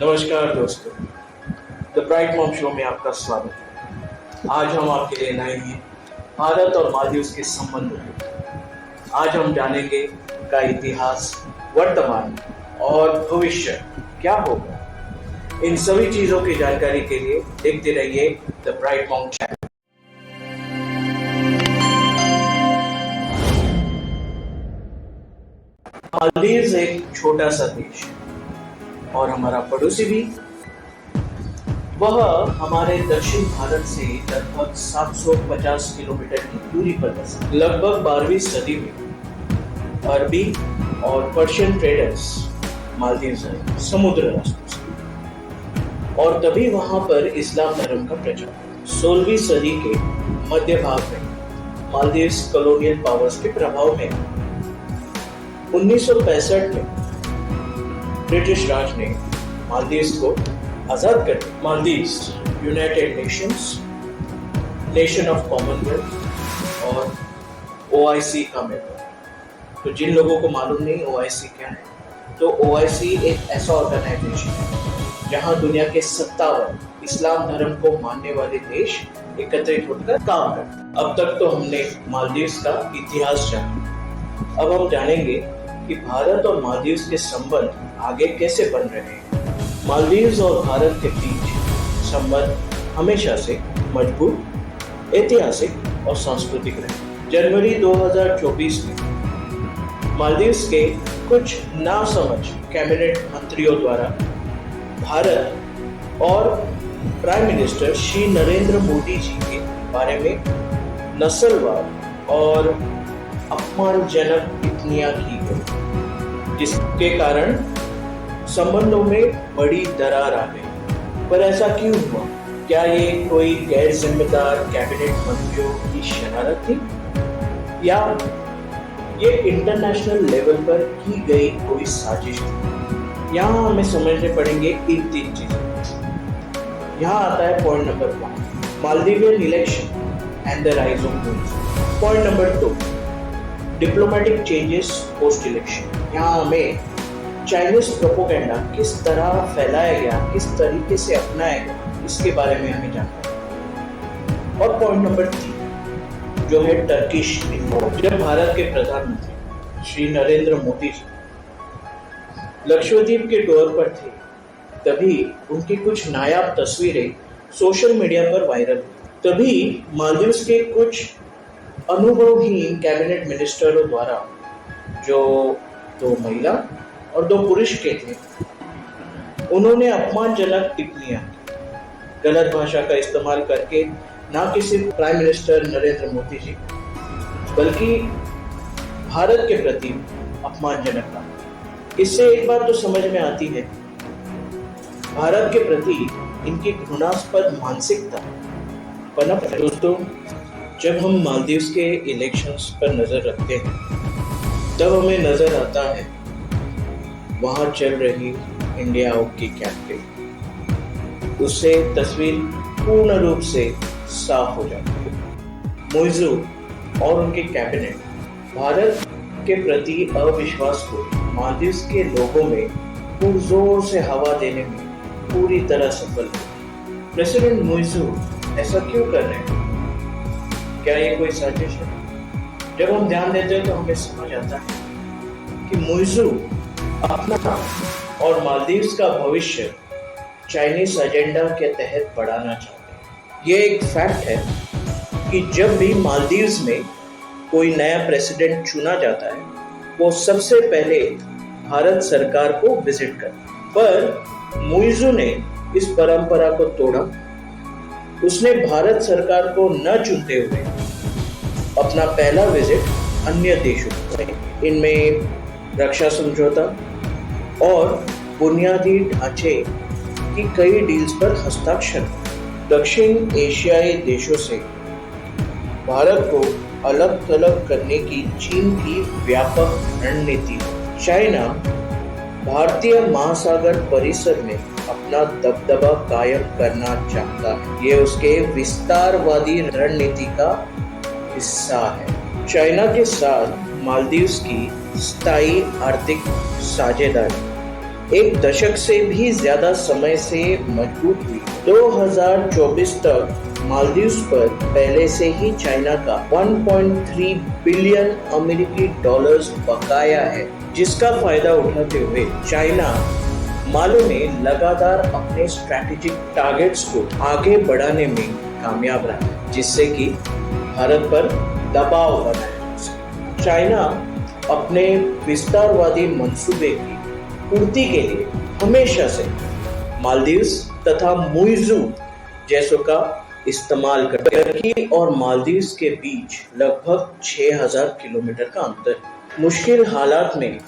नमस्कार दोस्तों, the bright mom show में आपका स्वागत है। आज हम आपके लिए लाए हैं भारत और मालदीव के संबंधों को। आज हम जानेंगे का इतिहास, वर्तमान और भविष्य क्या होगा। इन सभी चीजों की जानकारी के लिए देखते रहिए the bright mom channel. Maldives एक छोटा सा देश और हमारा पड़ोसी भी। वह हमारे दक्षिण भारत से लगभग 750 किलोमीटर की दूरी पर बसा। लगभग 12वीं सदी में अरबी और पर्शियन ट्रेडर्स मालदीव आए समुद्र रास्तों से, और तभी वहां पर इस्लाम धर्म का प्रचार। 16वीं सदी के मध्य भाग में मालदीव कॉलोनियल पावर्स के प्रभाव में 1965 में ब्रिटिश राज ने मालदीव को आजाद कर दिया। Maldives United Nations, nation of Commonwealth और OIC का मेंबर। तो जिन लोगों को मालूम नहीं OIC क्या है, तो OIC एक ऐसा ऑर्गेनाइजेशन है जहां दुनिया के 57 इस्लाम धर्म को मानने वाले देश एकत्रित होकर काम करते हैं। अब तक तो हमने मालदीव का इतिहास जाना, अब हम जानेंगे कि भारत और मालदीव के संबंध आगे कैसे बन रहे हैं। मालदीव और भारत के बीच संबंध हमेशा से मजबूत, ऐतिहासिक और सांस्कृतिक रहे। जनवरी 2024 में मालदीव के कुछ नासमझ कैबिनेट मंत्रियों द्वारा भारत और प्राइम मिनिस्टर श्री नरेंद्र मोदी जी के बारे में नस्लवाद और अपमानजनक टिप्पणियां की गई, जिसके कारण संबंधों में बड़ी दरार आ गई। पर ऐसा क्यों हुआ? क्या ये कोई गैर जिम्मेदार कैबिनेट मंत्रियों की शरारत थी, या ये इंटरनेशनल लेवल पर की गई कोई साजिश थी? यहाँ हमें समझने पड़ेंगे इन 3 चीजें। यहाँ आता है point number 1, Maldivian election and the rise of moves. Point number 2, diplomatic changes post election. यहाँ हमें चाइनीज प्रोपोगेंडा किस तरह फैलाया गया, किस तरीके से अपनाया गया, इसके बारे में हमें जानना है। और पॉइंट नंबर 3 जो है टर्किश इन्वॉल्व। जब भारत के प्रधानमंत्री श्री नरेंद्र मोदी जी लक्षद्वीप के दौर पर थे, तभी उनकी कुछ नायाब तस्वीरें सोशल मीडिया पर वायरल हुई। तभी मालदीव के कुछ अनुभवहीन कैबिनेट मिनिस्टरों द्वारा, जो 2 महिला और 2 पुरुष के थे, उन्होंने अपमानजनक टिप्पणियां, गलत भाषा का इस्तेमाल करके, ना कि सिर्फ प्राइम मिनिस्टर नरेंद्र मोदी जी बल्कि भारत के प्रति अपमानजनक था। इससे एक बात तो समझ में आती है, भारत के प्रति इनकी घृणास्पद मानसिकता पनप है। दोस्तों, जब हम मालदीव के इलेक्शंस पर नजर रखते हैं, तब हमें नजर आता है वहां चल रही इंडिया आउट की कैंपेन। उससे तस्वीर पूर्ण रूप से साफ हो जाती है। मुइज़ू और उनके कैबिनेट भारत के प्रति अविश्वास को मालदीव के लोगों में पुरजोर से हवा देने में पूरी तरह सफल हुए। प्रेसिडेंट मुइज़ू ऐसा क्यों कर रहे हैं? क्या ये कोई साजिश है? जब हम ध्यान देते हैं तो हमें समझ आता है कि मुइज़ू अपना और मालदीव का भविष्य चाइनीज एजेंडा के तहत बढ़ाना चाहते हैं। ये एक फैक्ट है कि जब भी मालदीव में कोई नया प्रेसिडेंट चुना जाता है, वो सबसे पहले भारत सरकार को विजिट करता है। पर मुइज़ू ने इस परंपरा को तोड़ा। उसने भारत सरकार को न चुनते हुए अपना पहला विजिट अन्य देशों को, इनमें रक्षा समझौता और बुनियादी ढांचे की कई डील्स पर हस्ताक्षर। दक्षिण एशियाई देशों से भारत को अलग थलग करने की चीन की व्यापक रणनीति। चाइना भारतीय महासागर परिसर में अपना दबदबा कायम करना चाहता है। ये उसके विस्तारवादी रणनीति का हिस्सा है। चाइना के साथ मालदीव की स्थायी आर्थिक साझेदारी एक दशक से भी ज्यादा समय से मजबूत हुई। 2024 तक मालदीव्स पर पहले से ही चाइना का 1.3 बिलियन अमेरिकी डॉलर्स बकाया है, जिसका फायदा उठाते हुए चाइना माले में लगातार अपने स्ट्रैटेजिक टारगेट्स को आगे बढ़ाने में कामयाब रहा है, जिससे कि भारत पर दबाव बना है। चाइना अपने विस्तारवादी मंसूबे की पूर्ति के लिए हमेशा से मालदीव्स तथा मुइज़ू जैसों का इस्तेमाल करते हैं। टर्की और मालदीव्स के बीच लगभग 6000 किलोमीटर का अंतर। मुश्किल हालात में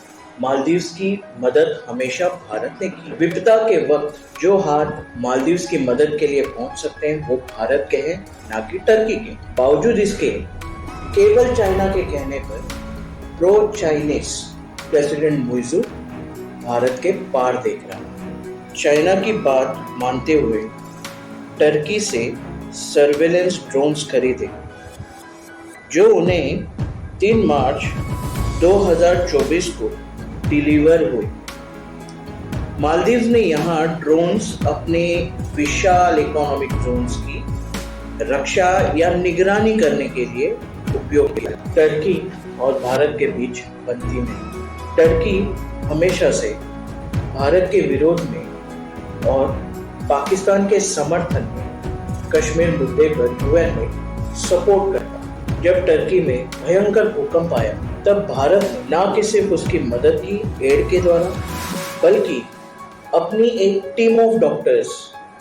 मालदीव्स की मदद हमेशा भारत ने की। विपदा के वक्त जो हाथ मालदीव्स की मदद के लिए पहुंच सकते हैं वो भारत के हैं, ना कि टर्की के। बावजूद इसके केवल चाइना के कहने पर pro Chinese president Muizzu Bharat के पार देख रहा है। चाइना की बात मानते हुए टर्की से सर्वेलेंस ड्रोन्स खरीदे, जो उन्हें 3 मार्च 2024 को डिलीवर हुए। मालदीव ने यहाँ ड्रोन्स अपने विशाल इकोनॉमिक ड्रोन्स की रक्षा या निगरानी करने के लिए उपयोग किया। टर्की और भारत के बीच बनती नहीं। टर्की हमेशा से भारत के विरोध में और पाकिस्तान के समर्थन में कश्मीर मुद्दे पर यूएन में सपोर्ट करता। जब टर्की में भयंकर भूकंप आया तब भारत ने न कि सिर्फ उसकी मदद की एड के द्वारा, बल्कि अपनी एक टीम ऑफ डॉक्टर्स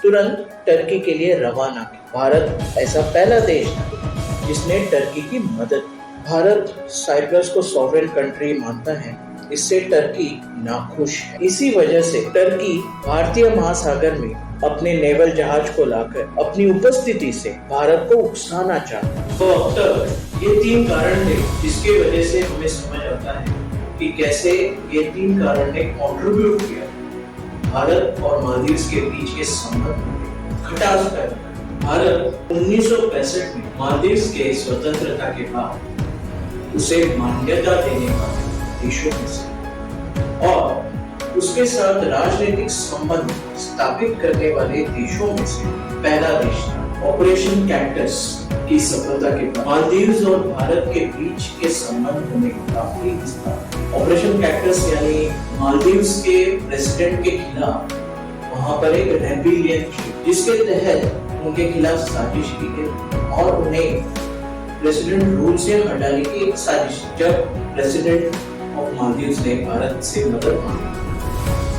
तुरंत टर्की के लिए रवाना की। भारत ऐसा पहला देश था जिसने टर्की की मदद की। भारत साइप्रस को सॉवरेन कंट्री मानता है, इससे टर्की नाखुश है। इसी वजह से टर्की भारतीय महासागर में अपने नेवल जहाज को लाकर अपनी उपस्थिति से भारत को उकसाना चाहता है। तो अब तक ये 3 कारण थे जिसके वजह से हमें समझ आता है कि कैसे ये 3 कारण ने कंट्रीब्यूट किया भारत और मालदीव्स के बीच के संबंध में खटास पैदा। भारत 1965 में मालदीव्स के स्वतंत्रता के बाद उसे मान्यता देने वाले देशों में से और उसके साथ राजनीतिक संबंध स्थापित करने वाले देशों में से पहला देश था। ऑपरेशन कैक्टस की सफलता के बाद मालदीव्स और भारत के बीच के संबंध में काफी विस्तार। ऑपरेशन कैक्टस यानी मालदीव्स के प्रेसिडेंट के खिलाफ वहां पर एक रेबिलियन थी, जिसके तहत उनके खिलाफ साजिश की गई और उन्हें प्रेसिडेंट रूल से हटाने की एक साजिश। जब प्रेसिडेंट ऑफ मालदीव्स ने भारत से मदद मांगी,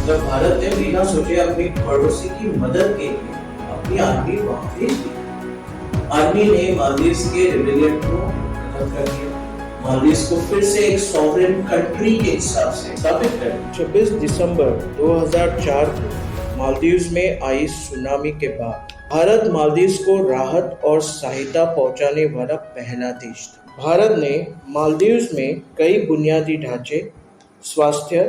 जब भारत ने बिना सोचे अपनी पड़ोसी की मदद के लिए अपनी आर्मी वहां भेज दी। आर्मी ने मालदीव्स के रिबेलियन को खत्म कर दिया, मालदीव्स को फिर से एक सॉवरेन कंट्री के हिसाब से स्थापित कर दिया। 26 दिसंबर 2004 को मालदीव्स में आई सुनामी के बाद भारत मालदीव्स को राहत और सहायता पहुंचाने वाला पहला देश था। भारत ने मालदीव्स में कई बुनियादी ढांचे, स्वास्थ्य,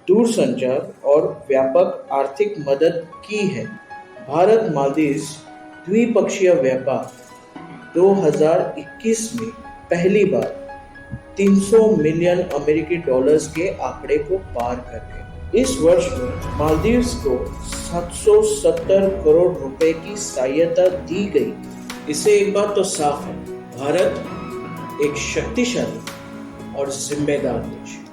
दूरसंचार और व्यापक आर्थिक मदद की है। भारत मालदीव्स द्विपक्षीय व्यापार 2021 में पहली बार 300 मिलियन अमेरिकी डॉलर्स के आंकड़े को पार कर गए। इस वर्ष में मालदीव्स को 770 करोड़ रुपए की सहायता दी गई। इससे एक बात तो साफ है, भारत एक शक्तिशाली और जिम्मेदार देश है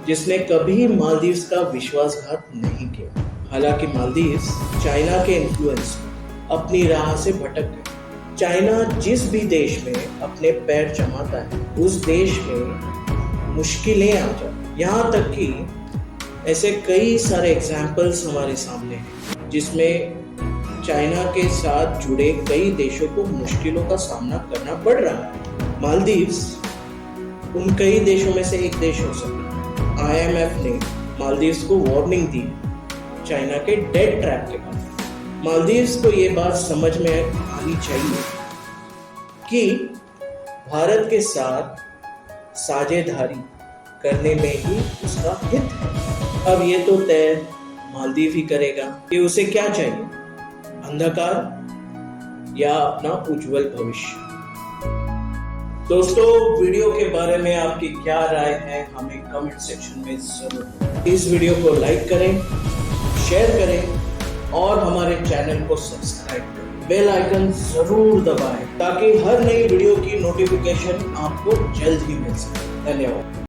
जिसने कभी मालदीव्स का विश्वासघात नहीं किया। हालांकि मालदीव्स चाइना के इन्फ्लुएंस अपनी राह से भटक गए। चाइना जिस भी देश में अपने पैर जमाता है उस देश में मुश्किलें आ जाती। यहाँ तक कि ऐसे कई सारे एग्जाम्पल्स हमारे सामने हैं जिसमें चाइना के साथ जुड़े कई देशों को मुश्किलों का सामना करना पड़ रहा है। मालदीव्स उन कई देशों में से एक देश हो सकता है। IMF ने मालदीव्स को वार्निंग दी चाइना के डेट ट्रैप के बाद। मालदीव्स को ये बात समझ में आनी चाहिए कि भारत के साथ साझेदारी करने में ही उसका हित है। अब ये तो तय मालदीव ही करेगा कि उसे क्या चाहिए, अंधकार या अपना उज्जवल भविष्य। दोस्तों, वीडियो के बारे में आपकी क्या राय है हमें कमेंट सेक्शन में जरूर बताएं। इस वीडियो को लाइक करें, शेयर करें और हमारे चैनल को सब्सक्राइब करें। बेल आइकन जरूर दबाएं ताकि हर नई वीडियो की नोटिफिकेशन आपको जल्द ही मिल सके। धन्यवाद।